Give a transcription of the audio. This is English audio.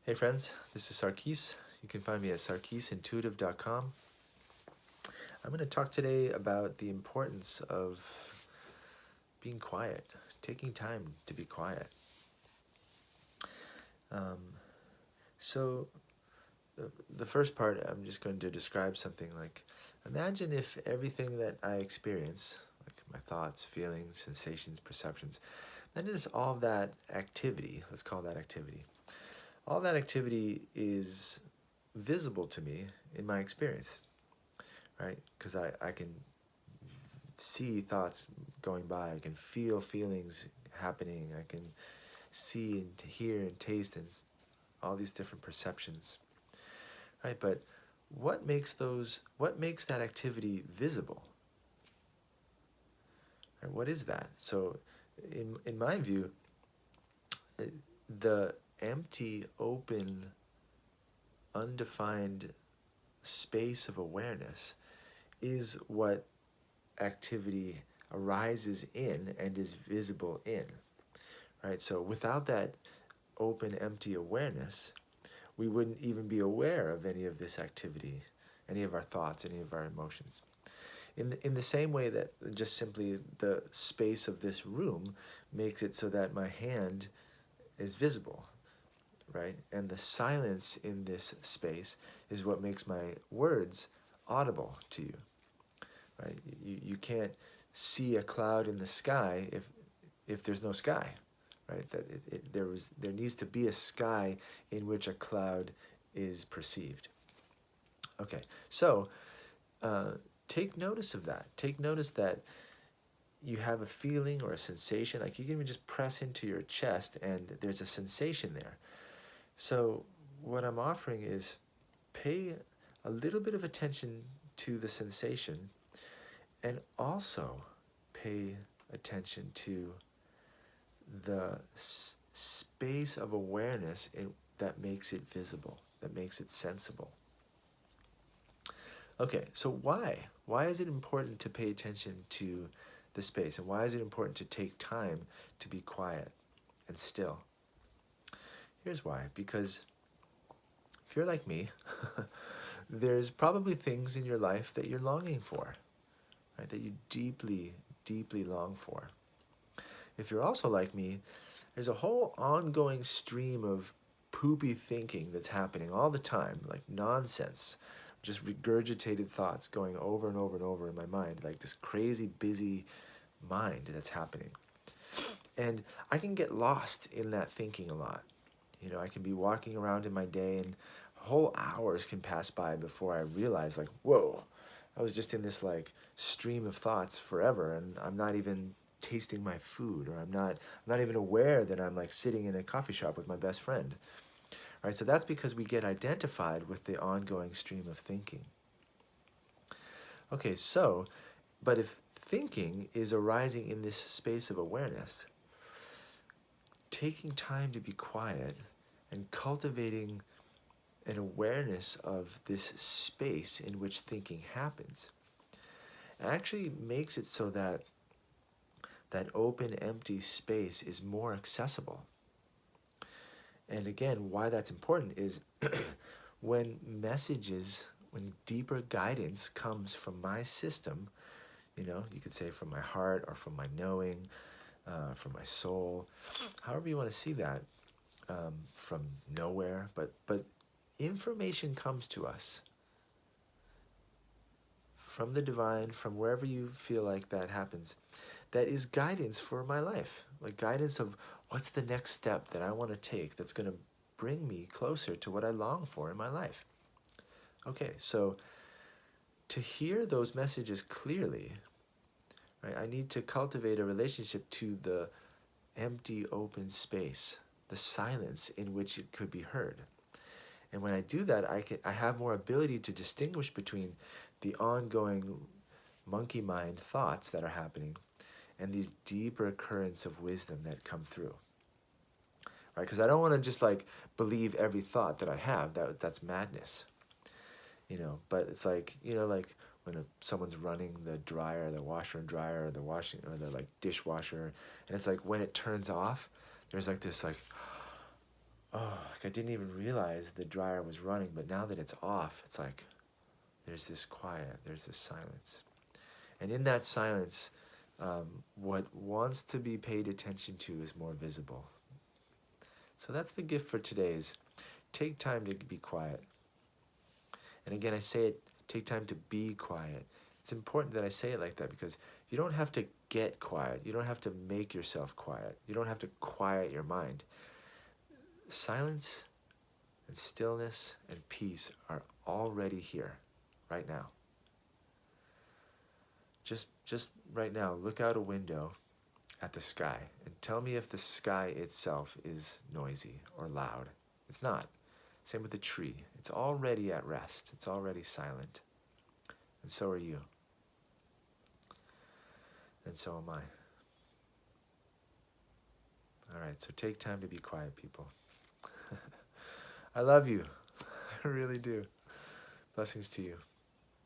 Hey friends, this is Sarkis. You can find me at sarkisintuitive.com. I'm going to talk today about the importance of being quiet, taking time to be quiet. Um, so, the first part, I'm just going to describe something like imagine if everything that I experience, like my thoughts, feelings, sensations, perceptions, imagine it's all that activity, let's call that activity. All that activity is visible to me in my experience, right? Because I can see thoughts going by, I can feel feelings happening, I can see and hear and taste and all these different perceptions, right? But what makes that activity visible? Right? What is that? So, in my view, the empty, open, undefined space of awareness is what activity arises in and is visible in, right? So without that open, empty awareness, we wouldn't even be aware of any of this activity, any of our thoughts, any of our emotions. In the same way that just simply the space of this room makes it so that my hand is visible, right? And the silence in this space is what makes my words audible to you, right? You can't see a cloud in the sky if there's no sky, right? There needs to be a sky in which a cloud is perceived. Okay, so uh, take notice of that. Take notice that you have a feeling or a sensation, like you can even just press into your chest and there's a sensation there. So what I'm offering is pay a little bit of attention to the sensation and also pay attention to the space of awareness that makes it visible, that makes it sensible. Okay, so why? Why is it important to pay attention to the space? And why is it important to take time to be quiet and still? Here's why. Because if you're like me, there's probably things in your life that you're longing for, right? That you deeply, deeply long for. If you're also like me, there's a whole ongoing stream of poopy thinking that's happening all the time, like nonsense, just regurgitated thoughts going over and over and over in my mind, like this crazy busy mind that's happening. And I can get lost in that thinking a lot. You know, I can be walking around in my day and whole hours can pass by before I realize, like, whoa, I was just in this like stream of thoughts forever and I'm not even tasting my food, or I'm not even aware that I'm like sitting in a coffee shop with my best friend. Right? So that's because we get identified with the ongoing stream of thinking. Okay, so, but if thinking is arising in this space of awareness, taking time to be quiet and cultivating an awareness of this space in which thinking happens actually makes it so that that open, empty space is more accessible. And again, why that's important is when when deeper guidance comes from my system, you know, you could say from my heart or from my knowing, from my soul, however you want to see that, from nowhere, but information comes to us from the divine, from wherever you feel like that happens, that is guidance for my life, like guidance of what's the next step that I want to take that's going to bring me closer to what I long for in my life. Okay, so to hear those messages clearly, right, I need to cultivate a relationship to the empty, open space, the silence in which it could be heard. And when I do that, I have more ability to distinguish between the ongoing monkey mind thoughts that are happening and these deeper currents of wisdom that come through. Right? Because I don't want to just like believe every thought that I have. That's madness. You know, but it's like, you know, like when someone's running the dryer, the washer and dryer, or the washing, or the like dishwasher, and it's like when it turns off, there's like this like oh, like I didn't even realize the dryer was running, but now that it's off, it's like there's this quiet, there's this silence. And in that silence, what wants to be paid attention to is more visible. So that's the gift for today is take time to be quiet. And again, I say it, take time to be quiet. It's important that I say it like that because you don't have to get quiet. You don't have to make yourself quiet. You don't have to quiet your mind. Silence and stillness and peace are already here right now. Just right now, look out a window at the sky and tell me if the sky itself is noisy or loud. It's not. Same with the tree. It's already at rest. It's already silent. And so are you. And so am I. All right, so take time to be quiet, people. I love you. I really do. Blessings to you.